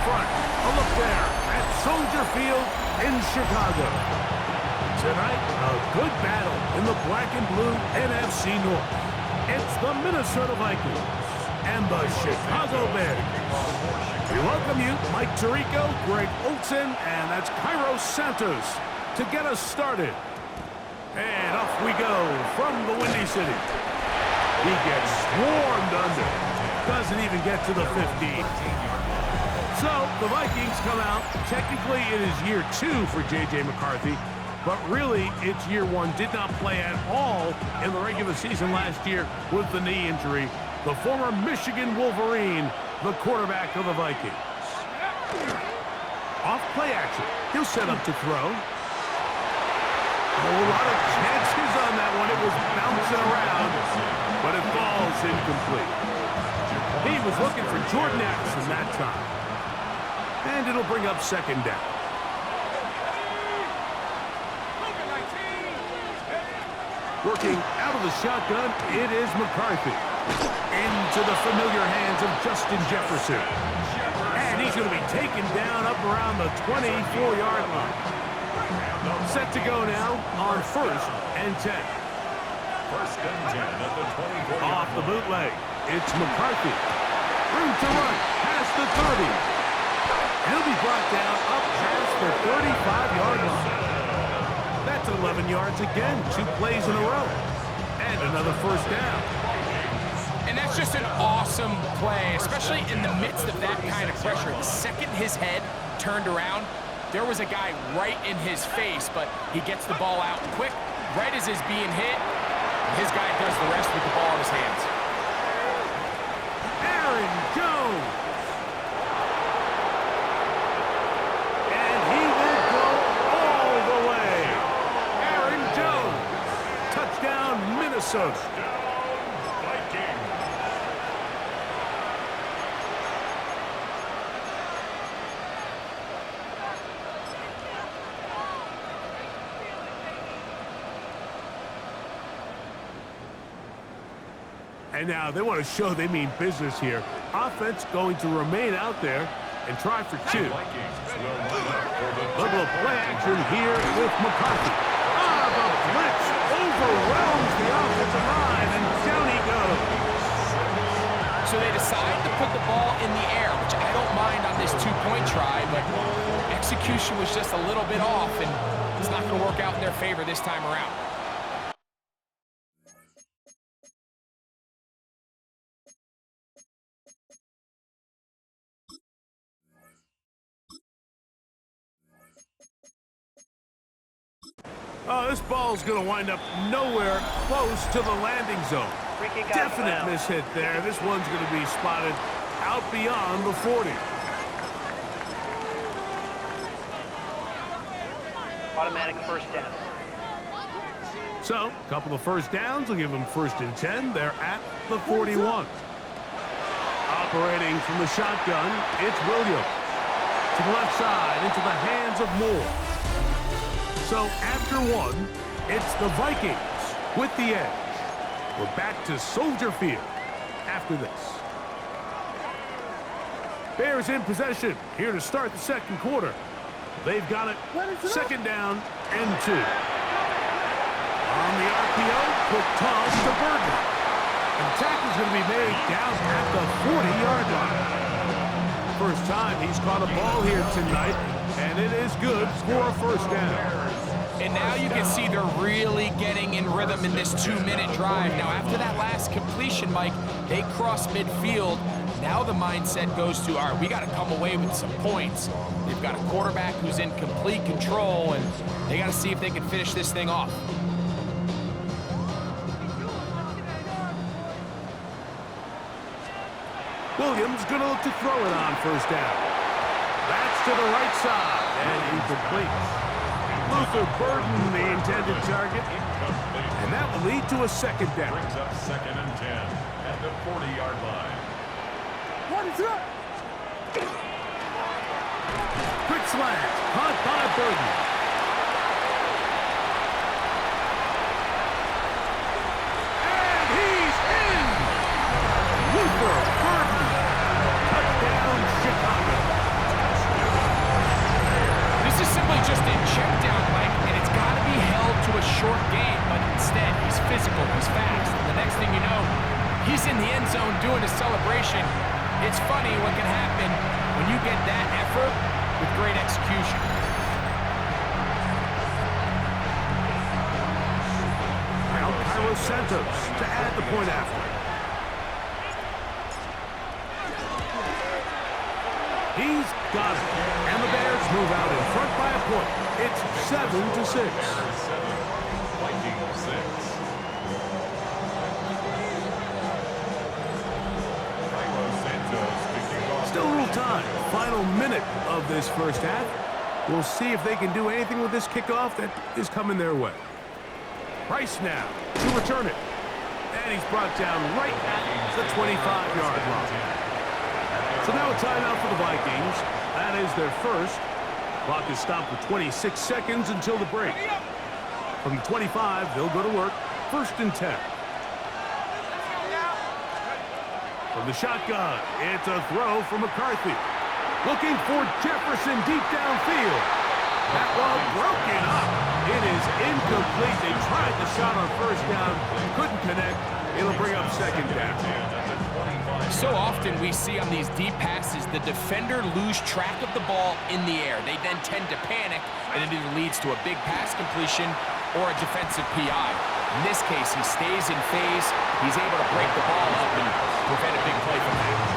front. A look there at Soldier Field in Chicago. Tonight, a good battle in the black and blue NFC North. It's the Minnesota Vikings and the Chicago Bears. We welcome you, Mike Tirico, Greg Olsen, and that's Kairos Santos to get us started. And off we go from the Windy City. He gets swarmed under. Doesn't even get to the 15. So the Vikings come out. Technically, it is year 2 for J.J. McCarthy. But really, it's year 1. Did not play at all in the regular season last year with the knee injury. The former Michigan Wolverine, the quarterback of the Vikings. Off play action. He'll set up to throw. A lot of chances on that one. It was bouncing around, but it falls incomplete. He was looking for Jordan Addison that time. And it'll bring up second down. Working out of the shotgun, it is McCarthy. Into the familiar hands of Justin Jefferson. And he's going to be taken down up around the 24-yard line. Set to go now on 1st and 10. 1st and 10 at the 24. Off the bootleg, it's McCarthy. Room to run, past the 30. He'll be brought down up past the 35-yard line. That's 11 yards again, 2 plays in a row. And another 1st down. And that's just an awesome play, especially in the midst of that kind of pressure. The second his head turned around, there was a guy right in his face, but he gets the ball out quick, right as he's being hit. His guy does the rest with the ball in his hands. Aaron Jones. And he will go all the way. Aaron Jones. Touchdown, Minnesota. And now they want to show they mean business here. Offense going to remain out there and try for 2. Little play action here with McCarthy. The blitz overwhelms the offensive line, and down he goes. So they decide to put the ball in the air, which I don't mind on this 2-point try, but execution was just a little bit off, and it's not going to work out in their favor this time around. Oh, this ball's going to wind up nowhere close to the landing zone. Definite mishit there. This one's going to be spotted out beyond the 40. Automatic 1st down. So, a couple of 1st downs will give them 1st and 10. They're at the 41. Operating from the shotgun, it's Williams. To the left side, into the hands of Moore. So after 1, it's the Vikings with the edge. We're back to Soldier Field after this. Bears in possession here to start the 2nd quarter. They've got it. 2nd down and 2. On the RPO, quick toss to Burton. And the tackle's going to be made down at the 40-yard line. First time he's caught a ball here tonight, and it is good for a 1st down. And now you can see they're really getting in rhythm in this 2-minute drive. Now, after that last completion, Mike, they cross midfield. Now the mindset goes to, all right, we got to come away with some points. They've got a quarterback who's in complete control, and they got to see if they can finish this thing off. Williams going to look to throw it on 1st down. That's to the right side, and incomplete. Luther Burden, the intended target. And that will lead to a 2nd down. Brings up 2nd and 10 at the 40-yard line. What is up? Quick slant, caught by Burden. And he's in! Luther Burden. Touchdown, Chicago. He's in the end zone doing a celebration. It's funny what can happen when you get that effort with great execution. Now Carlos Santos to add the point after. He's got it. And the Bears move out in front by a point. It's 7-6. Vikings 6. Still a little time. Final minute of this first half. We'll see if they can do anything with this kickoff that is coming their way. Price now to return it. And he's brought down right at the 25-yard line. So now a timeout for the Vikings. That is their first. Clock is stopped with 26 seconds until the break. From the 25, they'll go to work. 1st and 10. From the shotgun, it's a throw from McCarthy. Looking for Jefferson deep downfield. That ball broken up. It is incomplete. They tried the shot on 1st down. Couldn't connect. It'll bring up 2nd down. So often we see on these deep passes, the defender lose track of the ball in the air. They then tend to panic, and it either leads to a big pass completion or a defensive PI. In this case, he stays in phase. He's able to break the ball up and prevent a big play from happening.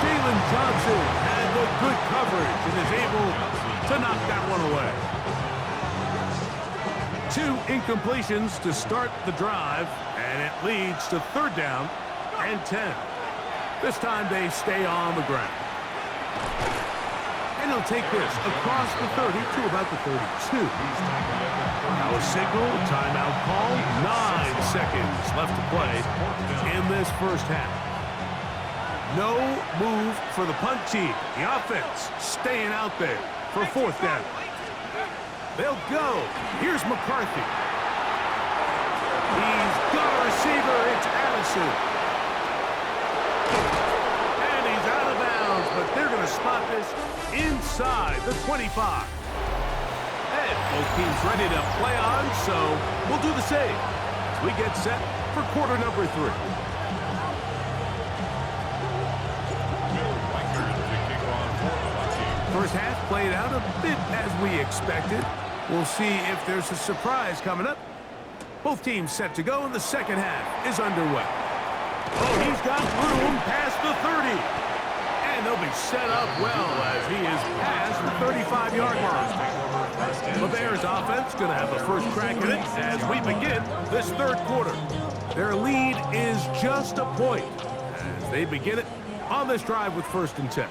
Jalen Johnson had the good coverage and is able to knock that one away. 2 incompletions to start the drive, and it leads to 3rd down and 10. This time they stay on the ground. And they'll take this across the 30 to about the 32. Now a signal, timeout call, 9 seconds left to play in this first half. No move for the punt team. The offense staying out there for 4th down. They'll go. Here's McCarthy. He's got a receiver. It's Addison. And he's out of bounds, but they're going to spot this inside the 25. And both teams ready to play on, so we'll do the same as we get set for quarter number 3. First half played out a bit as we expected. We'll see if there's a surprise coming up. Both teams set to go, and the second half is underway. Oh, he's got room past the 30. And they'll be set up well as he is past the 35-yard line. The Bears offense going to have the first crack at it as we begin this 3rd quarter. Their lead is just a point as they begin it on this drive with 1st and 10.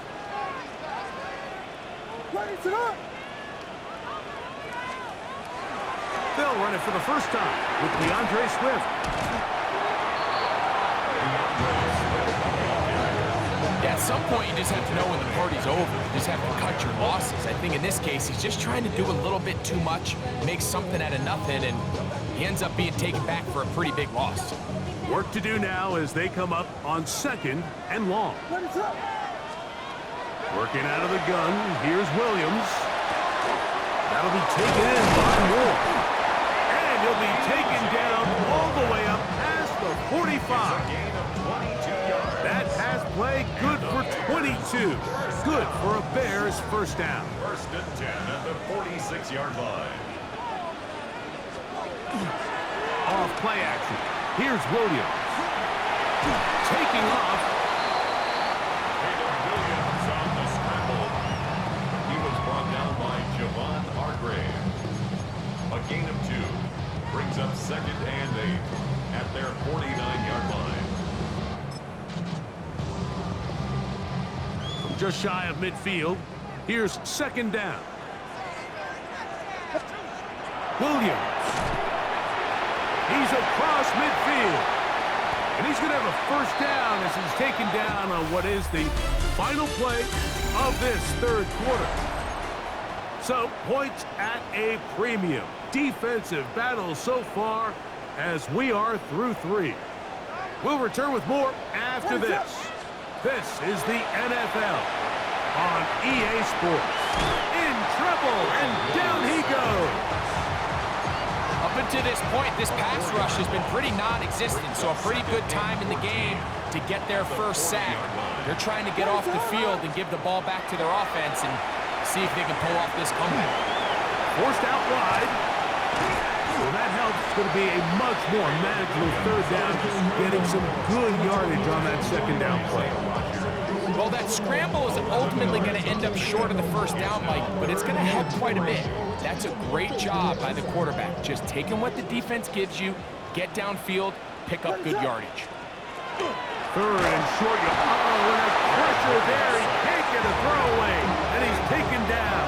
They'll run it for the first time with DeAndre Swift. Yeah, at some point you just have to know when the party's over. You just have to cut your losses. I think in this case, he's just trying to do a little bit too much, make something out of nothing, and he ends up being taken back for a pretty big loss. Work to do now as they come up on 2nd and long. Working out of the gun, here's Williams. That'll be taken in by Moore. And he'll be taken down all the way up past the 45. That pass play good for 22. Good for a Bears first down. 1st and 10 at the 46-yard line. Off play action. Here's Williams. Taking off. Williams on the scramble. He was brought down by Javon Hargrave. A gain of 2. Brings up 2nd and 8 at their 49-yard line. From just shy of midfield, here's 2nd down. Williams. He's across midfield. And he's going to have a first down as he's taken down on what is the final play of this 3rd quarter. So, points at a premium. Defensive battle so far as we are through 3. We'll return with more after this. This is the NFL on EA Sports. In trouble, and down he goes. Up Up until this point, this pass rush has been pretty non-existent, so a pretty good time in the game to get their first sack. They're trying to get off the field and give the ball back to their offense and see if they can pull off this comeback. Forced out wide. Well, that helps. It's going to be a much more manageable third down, getting some good yardage on that second down play. Well, that scramble is ultimately going to end up short of the first down, Mike, but it's going to help quite a bit. That's a great job by the quarterback, just taking what the defense gives you, get downfield, pick up good yardage. Third and short. Oh, and a pressure there. He can't get a throwaway, and he's taken down.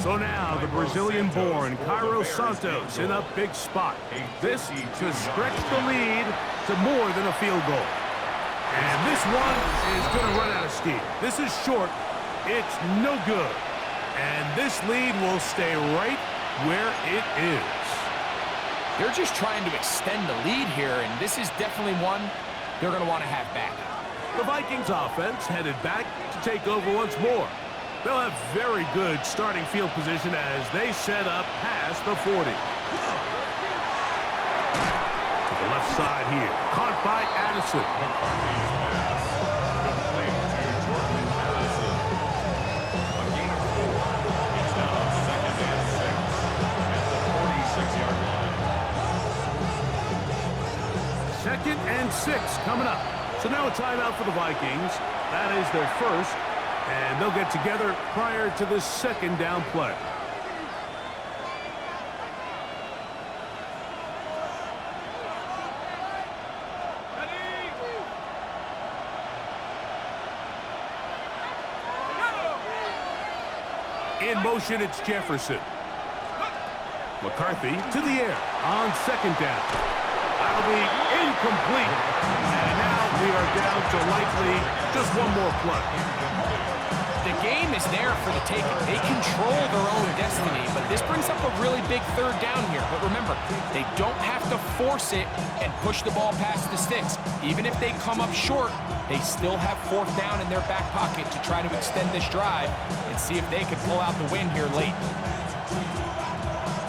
So now the Brazilian-born Cairo Santos in a big spot. This to stretch the lead to more than a field goal. And this one is going to run out of steam. This is short. It's no good. And this lead will stay right where it is. They're just trying to extend the lead here, and this is definitely one they're going to want to have back. The Vikings offense headed back to take over once more. They'll have very good starting field position as they set up past the 40. To the left side here. Caught by Addison. Second and 6 coming up. So now a timeout for the Vikings. That is their first. And they'll get together prior to the second down play. In motion, it's Jefferson. McCarthy to the air on second down. That'll be incomplete. And now we are down to likely just one more play. The game is there for the taking. They control their own destiny, but this brings up a really big third down here. But remember, they don't have to force it and push the ball past the sticks. Even if they come up short, they still have fourth down in their back pocket to try to extend this drive and see if they can pull out the win here late.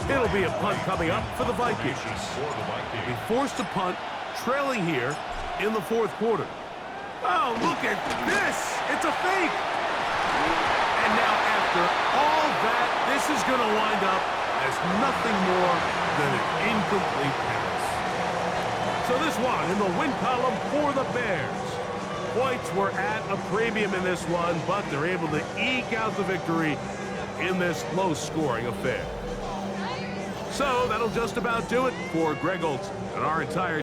It'll be a punt coming up for the Vikings. They'll be forced to punt, trailing here in the fourth quarter. Oh, look at this! It's a fake! And now after all that, this is going to wind up as nothing more than an incomplete pass. So this one in the win column for the Bears. Points were at a premium in this one, but they're able to eke out the victory in this low-scoring affair. So that'll just about do it for Greg Olson and our entire